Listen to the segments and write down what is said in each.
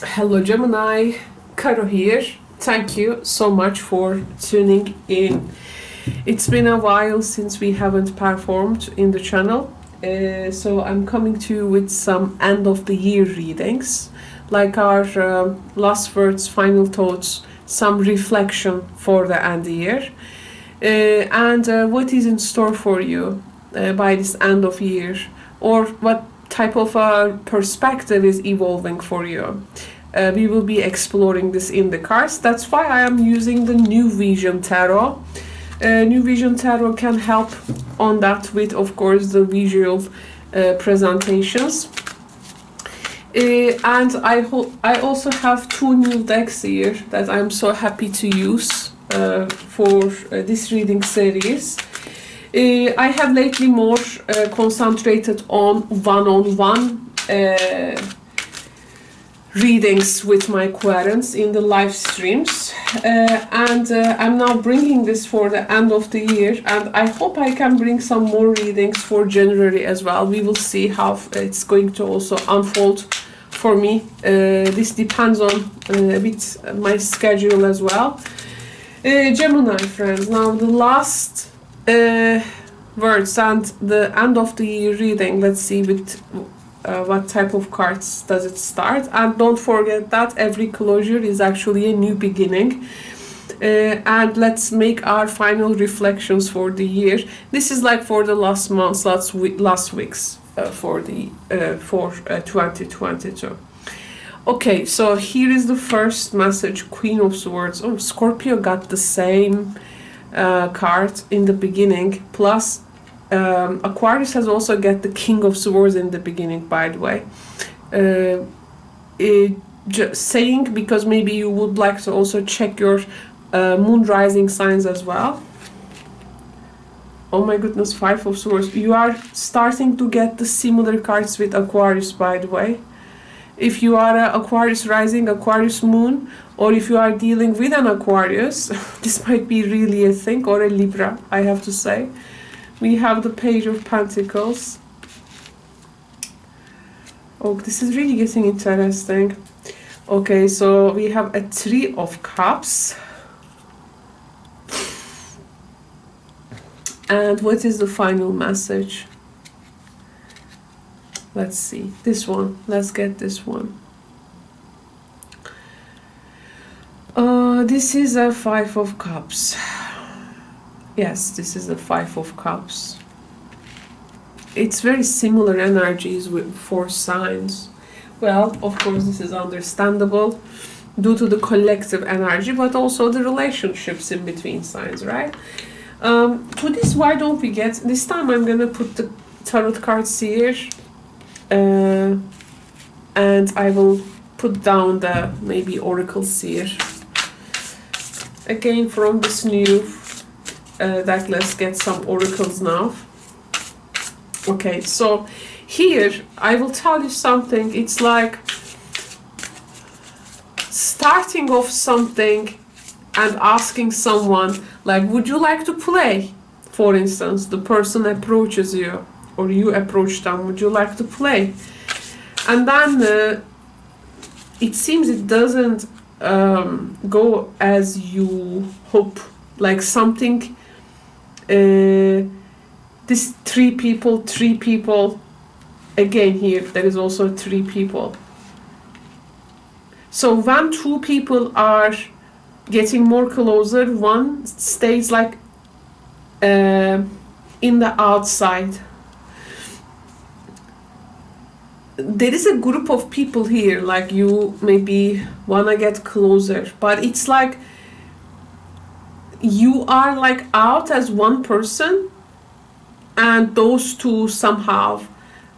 Hello Gemini, Caro here. Thank you so much for tuning in. It's been a while since we haven't performed in the channel, so I'm coming to you with some end of the year readings, like our last words, final thoughts, some reflection for the end of the year, and what is in store for you by this end of year, or what type of perspective is evolving for you. We will be exploring this in the cards. That's why I am using the New Vision Tarot. New Vision Tarot can help on that with, of course, the visual presentations. And I also have two new decks here that I'm so happy to use for this reading series. I have lately more concentrated on one-on-one readings with my clients in the live streams, and I'm now bringing this for the end of the year, and I hope I can bring some more readings for January as well. We will see how it's going to also unfold for me. This depends on a bit my schedule as well. Gemini friends, now the last words and the end of the year reading. Let's see with what type of cards does it start. And don't forget that every closure is actually a new beginning. And let's make our final reflections for the year. This is like for the last months, last weeks for 2022. Okay, so here is the first message, Queen of Swords. Oh, Scorpio got the same card in the beginning, plus Aquarius has also got the King of Swords in the beginning, by the way. Just saying, because maybe you would like to also check your moon rising signs as well. Oh my goodness, Five of Swords. You are starting to get the similar cards with Aquarius, by the way. If you are an Aquarius rising, Aquarius moon, or if you are dealing with an Aquarius, this might be really a thing, or a Libra, I have to say. We have the Page of Pentacles. Oh, this is really getting interesting. Okay, so we have a Three of Cups. And what is the final message? Let's see. This one. Let's get this one. This is a Five of Cups. Yes, this is the Five of Cups. It's very similar energies with 4 signs. Well, of course, this is understandable due to the collective energy, but also the relationships in between signs, right? To this, why don't we get... This time I'm going to put the tarot cards here. And I will put down the maybe oracles here. Again, from this new deck, let's get some oracles now. Okay, so here I will tell you something. It's like starting off something and asking someone, like, would you like to play? For instance, the person approaches you, or you approach them, would you like to play? And then it seems it doesn't go as you hope, like something, this three people, again here, there is also 3 people. So when 2 people are getting more closer, one stays like in the outside. There is a group of people here, like you maybe wanna get closer, but it's like you are like out as one person, and those 2 somehow,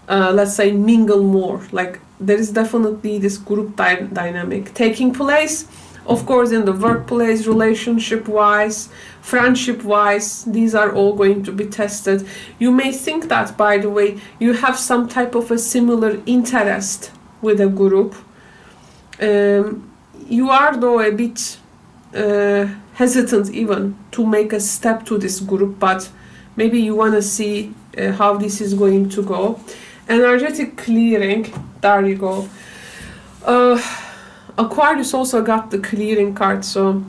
let's say, mingle more. Like there is definitely this group dynamic taking place. Of course, in the workplace, relationship-wise, friendship-wise, these are all going to be tested. You may think that, by the way, you have some type of a similar interest with a group. You are, though, a bit hesitant even to make a step to this group, but maybe you want to see how this is going to go. Energetic clearing, there you go. Aquarius also got the clearing card. So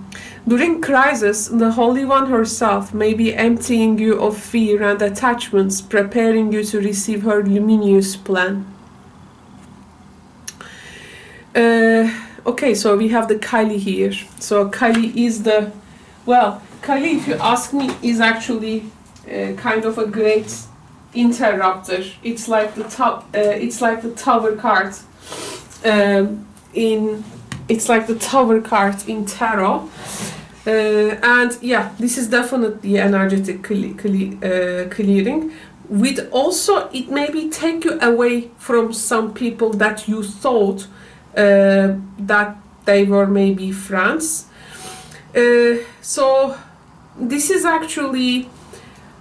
during crisis, the Holy One herself may be emptying you of fear and attachments, preparing you to receive her luminous plan. Okay, so we have the Kali here. So Kali is the, well, Kali, if you ask me, is actually kind of a great interrupter. It's like the top. It's like the Tower card. It's like the Tower card in tarot. And yeah, this is definitely energetic clearing. With also, it maybe take you away from some people that you thought that they were maybe friends. So this is actually,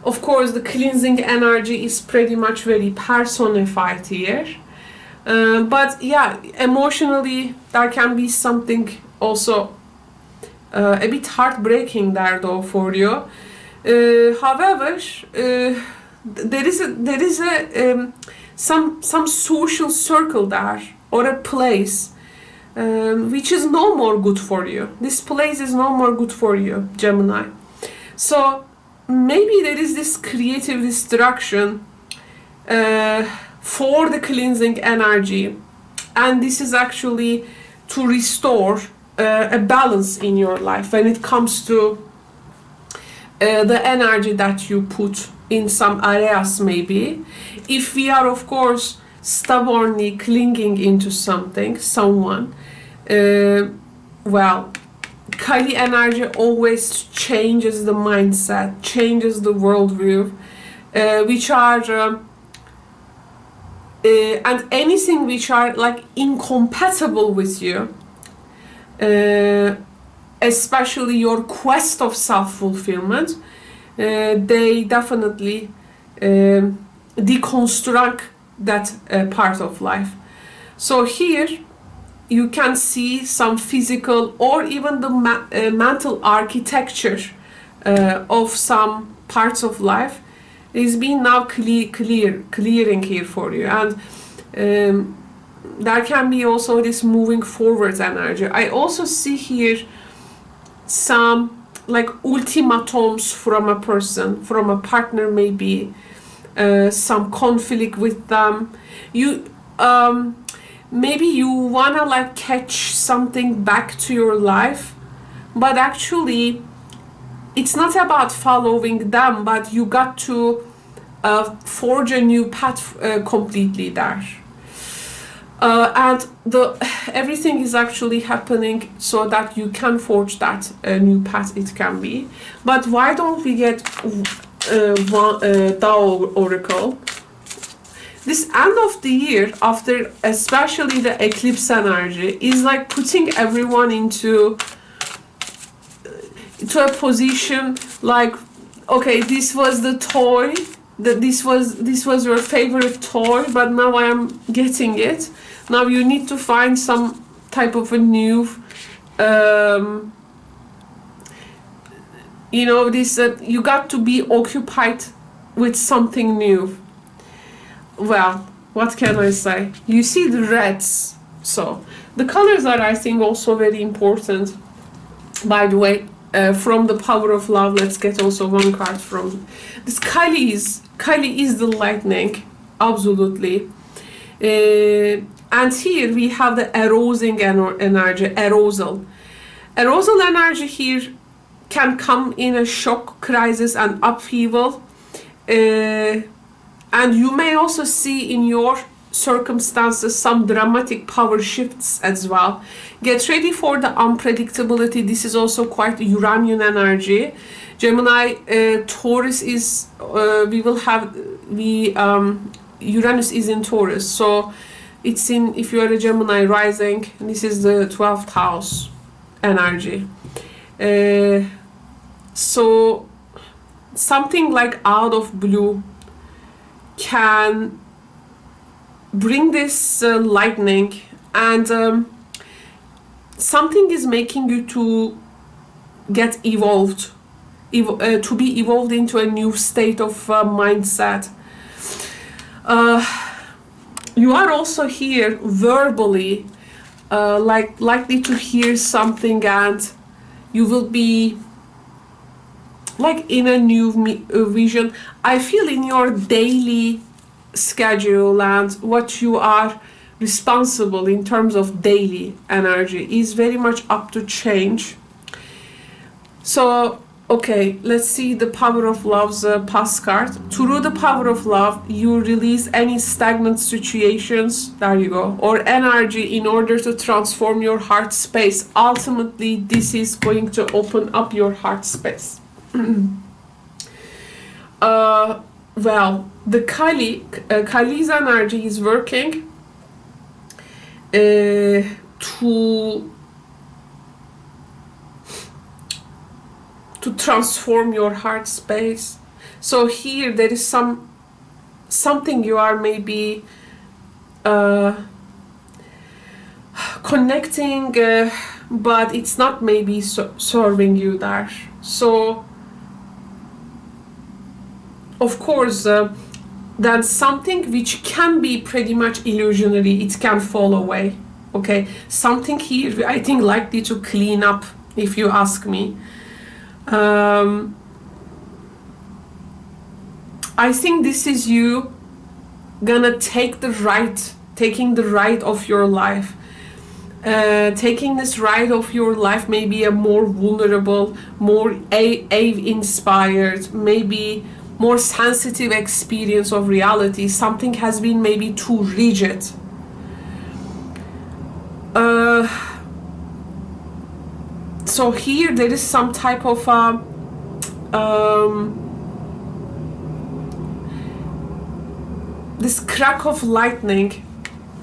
of course, the cleansing energy is pretty much very personified here. But yeah, emotionally, there can be something also a bit heartbreaking there though for you. However, there is some social circle there, or a place which is no more good for you. This place is no more good for you, Gemini. So maybe there is this creative destruction for the cleansing energy, and this is actually to restore a balance in your life when it comes to the energy that you put in some areas. Maybe if we are, of course, stubbornly clinging into someone, well, Kali energy always changes the mindset, changes the worldview, which are and anything which are like incompatible with you, especially your quest of self-fulfillment, they definitely deconstruct that part of life. So here you can see some physical or even the mental architecture of some parts of life is being now clearing here for you. And there can be also this moving forward energy. I also see here some like ultimatums from a person, from a partner, maybe some conflict with them. You maybe you wanna like catch something back to your life, but actually it's not about following them, but you got to forge a new path completely there. And everything is actually happening so that you can forge that new path, it can be. But why don't we get Tao Oracle? This end of the year, after especially the eclipse energy, is like putting everyone into a position like, okay, this was the toy, that this was your favorite toy, but now I am getting it. Now you need to find some type of a new, you know, this you got to be occupied with something new. Well, what can I say? You see the reds. So the colors are, I think, also very important. By the way, from the power of love, let's get also one card from this. Kali is the lightning, absolutely. And here we have the arousing energy, arousal energy here can come in a shock, crisis, and upheaval. And you may also see in your circumstances some dramatic power shifts as well. Get ready for the unpredictability. This is also quite Uranian energy. Gemini, Taurus is, Uranus is in Taurus. So it's in, if you are a Gemini rising, this is the 12th house energy. So something like out of blue can bring this lightning, and something is making you to get evolved, to be evolved into a new state of mindset. You are also here verbally likely to hear something, and you will be like in a new vision. I feel in your daily schedule and what you are responsible in terms of daily energy is very much up to change. So okay, let's see the power of love's past card. Through the power of love, you release any stagnant situations, there you go, or energy in order to transform your heart space. Ultimately, this is going to open up your heart space. Well, the Kali's energy is working to transform your heart space. So here there is something you are maybe connecting, but it's not maybe serving you there. So of course that's something which can be pretty much illusionary. It can fall away. Okay, something here I think likely to clean up, if you ask me. I think this is you gonna taking the right of your life, taking this right of your life, maybe a more vulnerable, more inspired, maybe more sensitive experience of reality. Something has been maybe too rigid. So here there is some type of this crack of lightning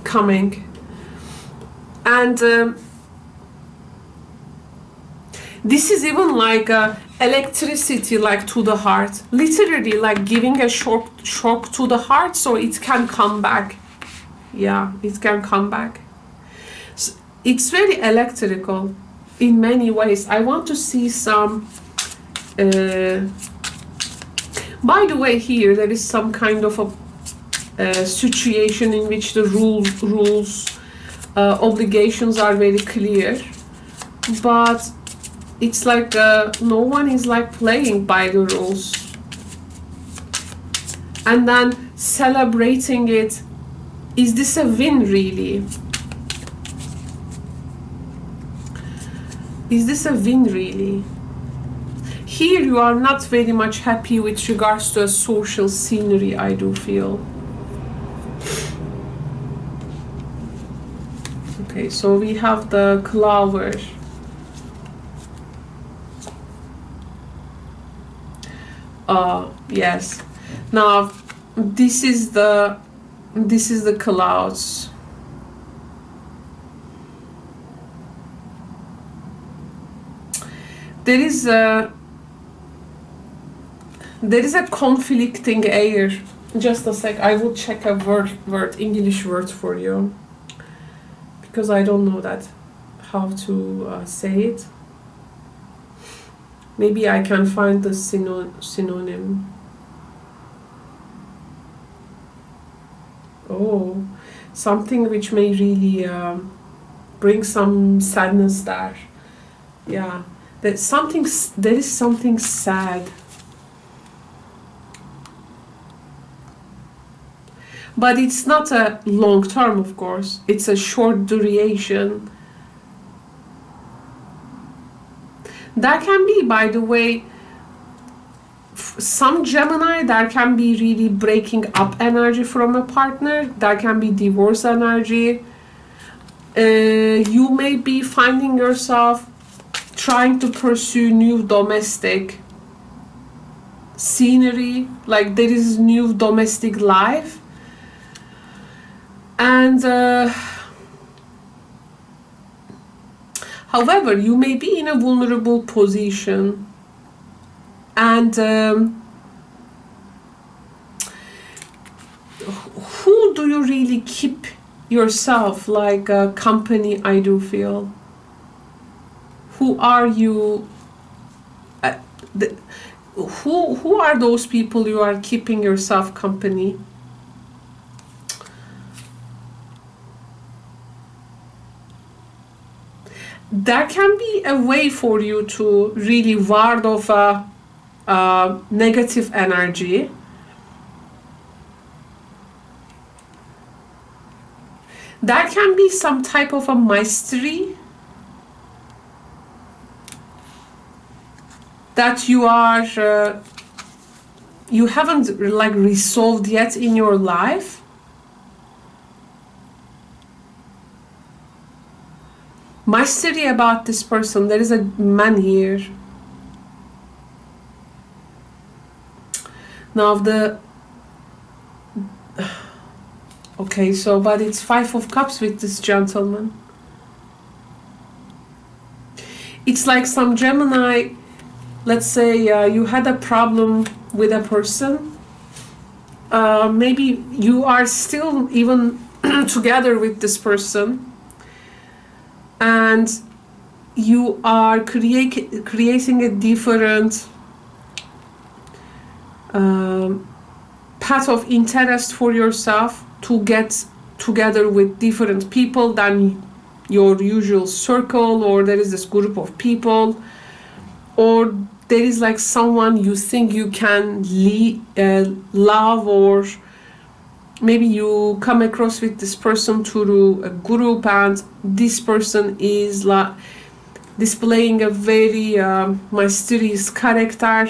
coming, and this is even like electricity, like to the heart, literally like giving a shock to the heart, so it can come back. Yeah, it can come back. So it's very electrical in many ways. I want to see some by the way, here there is some kind of a situation in which the rules obligations are very clear, but it's like no one is like playing by the rules and then celebrating it. Is this a win really? Is this a win really? Here you are not very much happy with regards to a social scenery, I do feel. Okay, so we have the clover. Yes. Now this is the clouds. There is a conflicting air. Just a sec, I will check a English word for you, because I don't know that how to say it. Maybe I can find the synonym. Oh, something which may really bring some sadness there. Yeah, there is something sad. But it's not a long term, of course. It's a short duration. That can be, by the way, some Gemini, that can be really breaking up energy from a partner. That can be divorce energy. You may be finding yourself trying to pursue new domestic scenery, like there is new domestic life. And however, you may be in a vulnerable position, and who do you really keep yourself like a company, I do feel? Who are you? Who are those people you are keeping yourself company? That can be a way for you to really ward off a negative energy. That can be some type of a mystery that you are you haven't like resolved yet in your life. Mystery about this person. There is a man here. Now okay, so but it's 5 of Cups with this gentleman. It's like some Gemini, let's say you had a problem with a person. Maybe you are still even together with this person, and you are creating a different path of interest for yourself to get together with different people than your usual circle, or there is this group of people, or there is like someone you think you can love, or maybe you come across with this person through a group, and this person is like displaying a very mysterious character,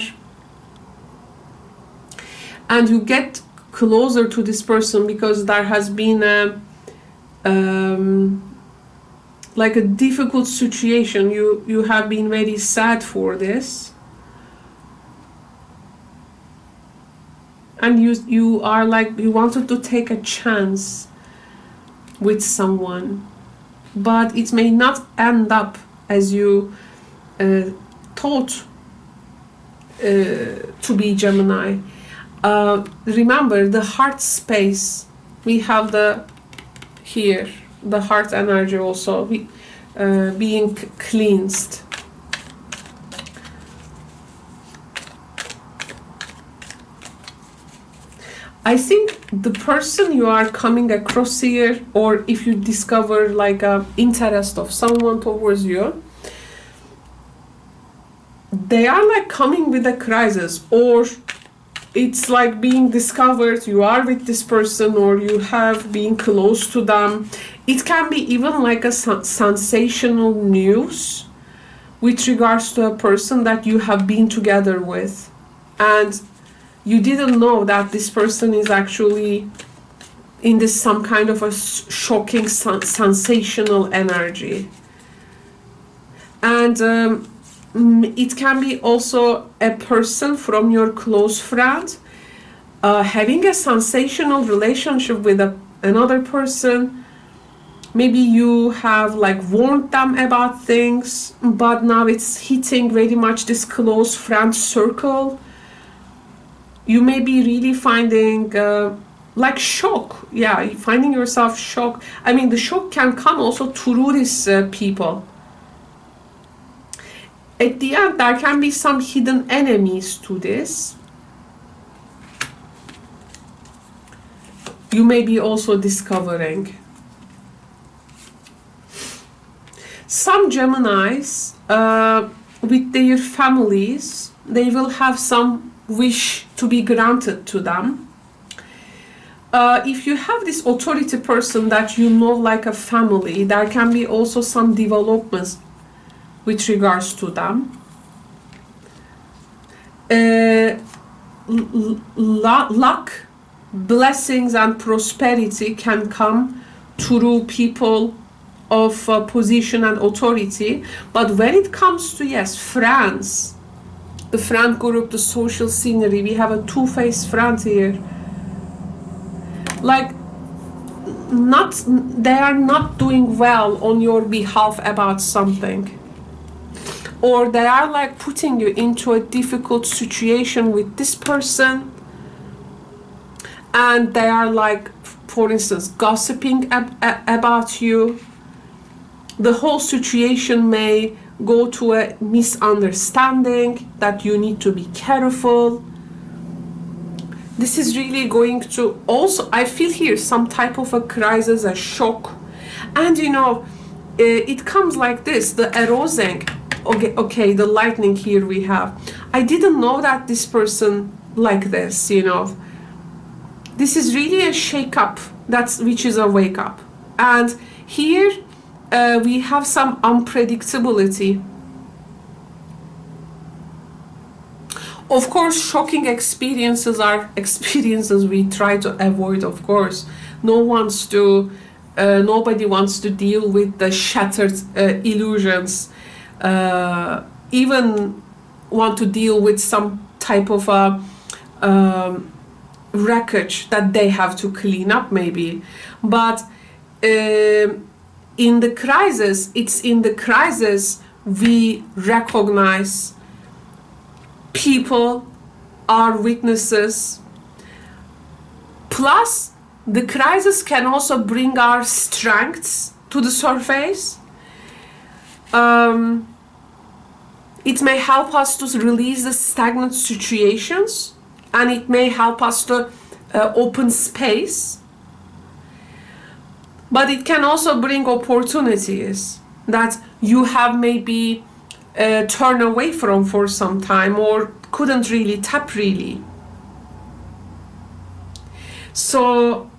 and you get closer to this person because there has been a like a difficult situation. You have been very sad for this, and you are like, you wanted to take a chance with someone, but it may not end up as you thought to be, Gemini. Remember the heart space. We have here the heart energy also being cleansed. I think the person you are coming across here, or if you discover like a interest of someone towards you, they are like coming with a crisis, or it's like being discovered you are with this person, or you have been close to them. It can be even like a sensational news with regards to a person that you have been together with, and you didn't know that this person is actually in this some kind of a shocking, sensational energy. And it can be also a person from your close friend having a sensational relationship with another person. Maybe you have like warned them about things, but now it's hitting very much this close friend circle. You may be really finding like shock. Yeah, finding yourself shocked. I mean, the shock can come also through these people. At the end, there can be some hidden enemies to this. You may be also discovering. Some Geminis, with their families, they will have some wish to be granted to them. If you have this authority person that you know like a family, there can be also some developments with regards to them. Luck, blessings and prosperity can come through people of position and authority. But when it comes to, yes, friends, the friend group, the social scenery, we have a two-faced friend here. Like, they are not doing well on your behalf about something, or they are like putting you into a difficult situation with this person, and they are like, for instance, gossiping about you. The whole situation may go to a misunderstanding that you need to be careful. This is really going to also, I feel here, some type of a crisis, a shock. And you know, it comes like this, the arousing. Okay, the lightning here we have. I didn't know that this person like this, you know. This is really a shake up, which is a wake up. And here we have some unpredictability. Of course, shocking experiences are experiences we try to avoid, of course. Nobody wants to deal with the shattered illusions, even want to deal with some type of wreckage that they have to clean up maybe. But in the crisis, it's in the crisis we recognize people are witnesses. Plus, the crisis can also bring our strengths to the surface. It may help us to release the stagnant situations, and it may help us to open space. But it can also bring opportunities that you have maybe turned away from for some time or couldn't really tap really. So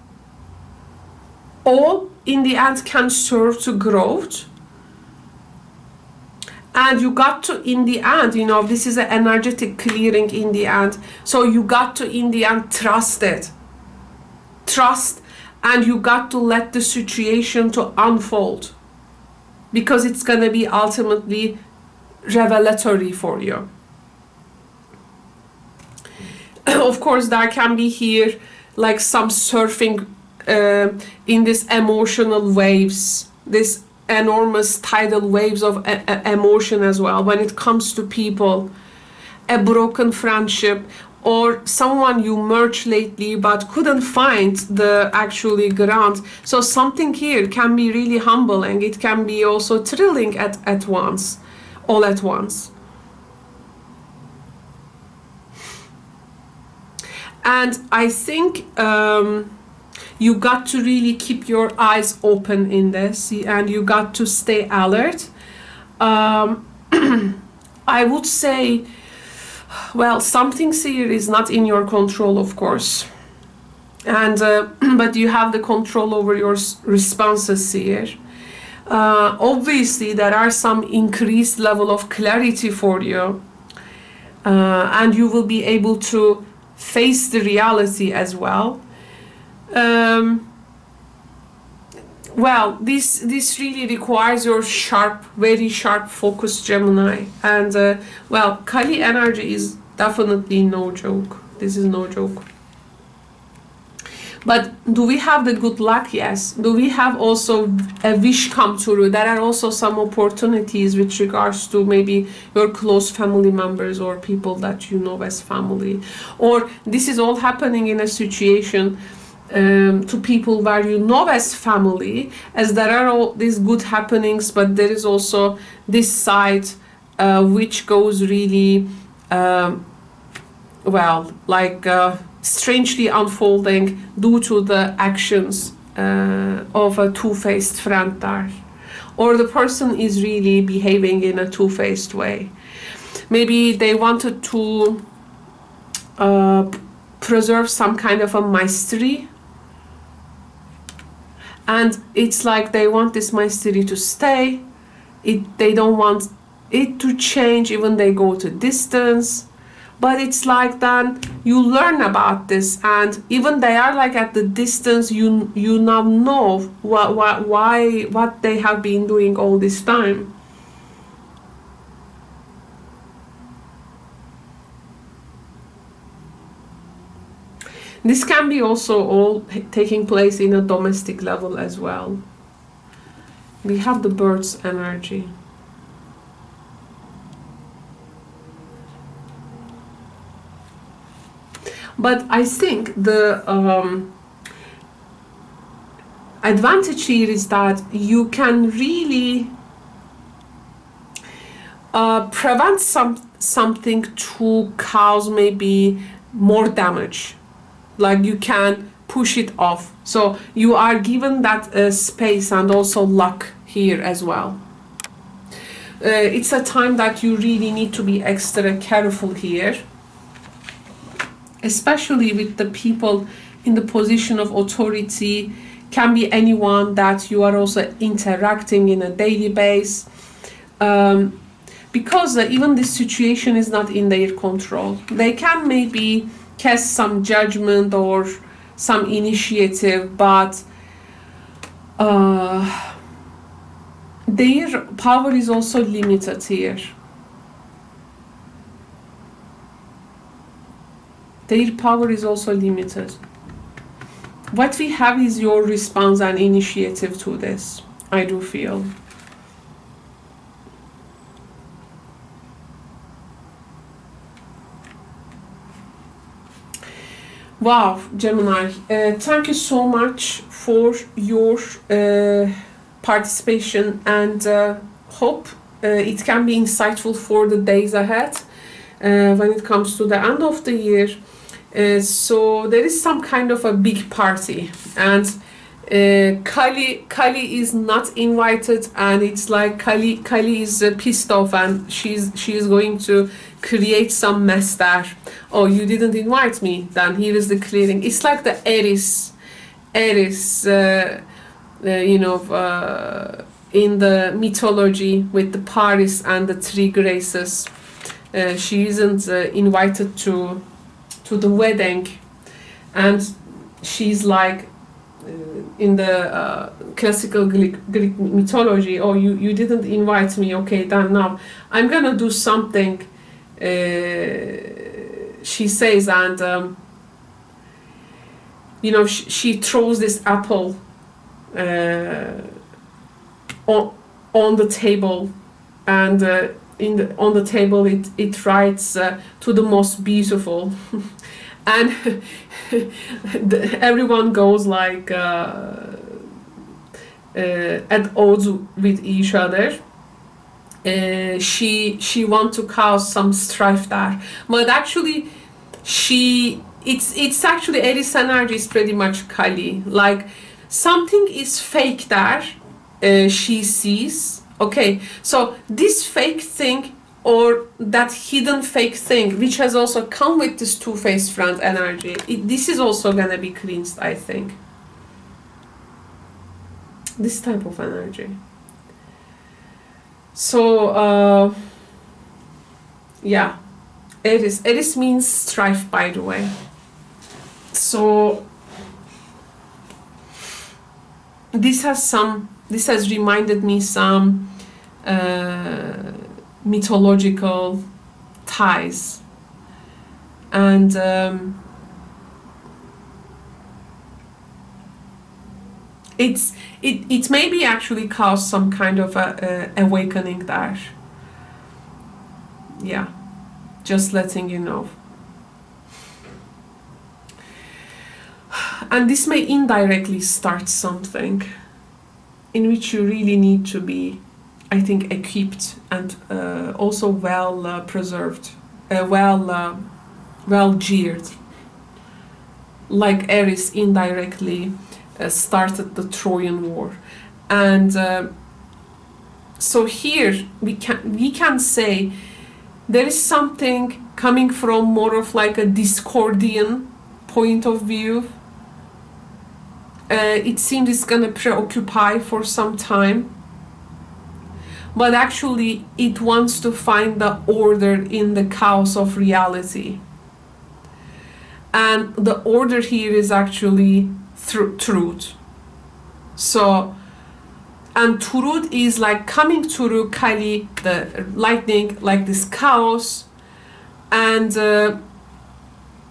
all in the end can serve to growth. And you got to, in the end, you know, this is an energetic clearing in the end. So you got to, in the end, trust it. Trust, and you got to let the situation to unfold. Because it's going to be ultimately revelatory for you. Of course, there can be here like some surfing in these emotional waves, this enormous tidal waves of emotion as well when it comes to people, a broken friendship, or someone you merged lately but couldn't find the actually ground. So something here can be really humbling. It can be also thrilling at once, all at once. And I think you got to really keep your eyes open in this, and you got to stay alert. I would say, well, something here is not in your control, of course, and but you have the control over your responses here. Obviously, there are some increased level of clarity for you, and you will be able to face the reality as well. Well, this really requires your sharp, very sharp focus, Gemini. And well, Kali energy is definitely no joke. This is no joke. But do we have the good luck? Yes. Do we have also a wish come true? There are also some opportunities with regards to maybe your close family members or people that you know as family. Or this is all happening in a situation to people where you know as family, as there are all these good happenings, but there is also this side which goes really, well, like strangely unfolding due to the actions of a two-faced friend there. Or the person is really behaving in a two-faced way. Maybe they wanted to preserve some kind of a mystery, and it's like they want this mystery to stay. They don't want it to change, even they go to distance. But it's like then you learn about this, and even they are like at the distance, you now know what they have been doing all this time. This can be also all taking place in a domestic level as well. We have the bird's energy. But I think the advantage here is that you can really prevent something to cause maybe more damage. Like you can push it off. So you are given that space and also luck here as well. It's a time that you really need to be extra careful here, especially with the people in the position of authority. Can be anyone that you are also interacting in a daily base, because even this situation is not in their control. They can maybe cast some judgment or some initiative, but their power is also limited here. Their power is also limited. What we have is your response and initiative to this, I do feel. Wow, Gemini, thank you so much for your participation, and hope it can be insightful for the days ahead when it comes to the end of the year. So there is some kind of a big party, and Kali is not invited, and it's like Kali is pissed off, and she's going to create some mess there. Oh, you didn't invite me, then here is the clearing. It's like the Aries you know, in the mythology with the Paris and the three graces. She isn't invited to the wedding, and she's like in the classical Greek mythology, oh, you didn't invite me, okay, then now I'm gonna do something, she says, and you know, she throws this apple on the table, and on the table it writes to the most beautiful. And everyone goes like at odds with each other. She wants to cause some strife there, but actually it's actually Aries energy is pretty much Kali. Like something is fake there. She sees. Okay, so this fake thing, or that hidden fake thing, which has also come with this two-faced friend energy, this is also gonna be cleansed, I think. This type of energy. So, yeah, Aries means strife, by the way. So, this has reminded me some mythological ties, and it maybe actually caused some kind of a awakening there. Yeah, just letting you know. And this may indirectly start something in which you really need to be, I think, equipped and also well preserved, well geared. Like Aries indirectly started the Trojan War, and so here we can say there is something coming from more of like a Discordian point of view. It seems it's gonna preoccupy for some time, but actually it wants to find the order in the chaos of reality. And the order here is actually truth. So, and truth is like coming through Kali, the lightning, like this chaos, and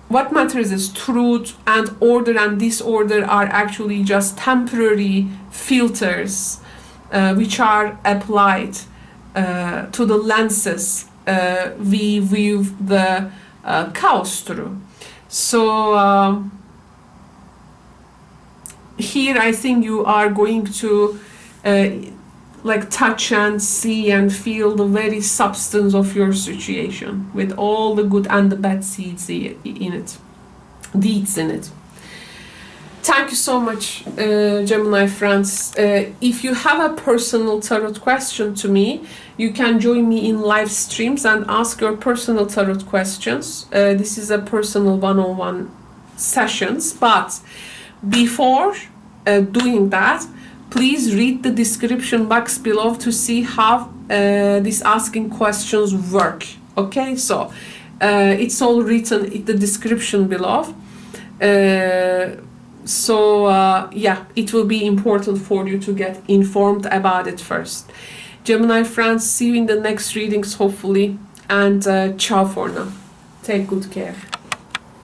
what matters is truth, and order and disorder are actually just temporary filters which are applied to the lenses we view the chaos through. So here I think you are going to like touch and see and feel the very substance of your situation, with all the good and the bad seeds in it, deeds in it. Thank you so much, Gemini friends. If you have a personal tarot question to me, you can join me in live streams and ask your personal tarot questions. This is a personal one-on-one sessions, but before doing that, please read the description box below to see how these asking questions work. Okay, so it's all written in the description below. Yeah, it will be important for you to get informed about it first. Gemini friends, see you in the next readings hopefully, and ciao for now. Take good care.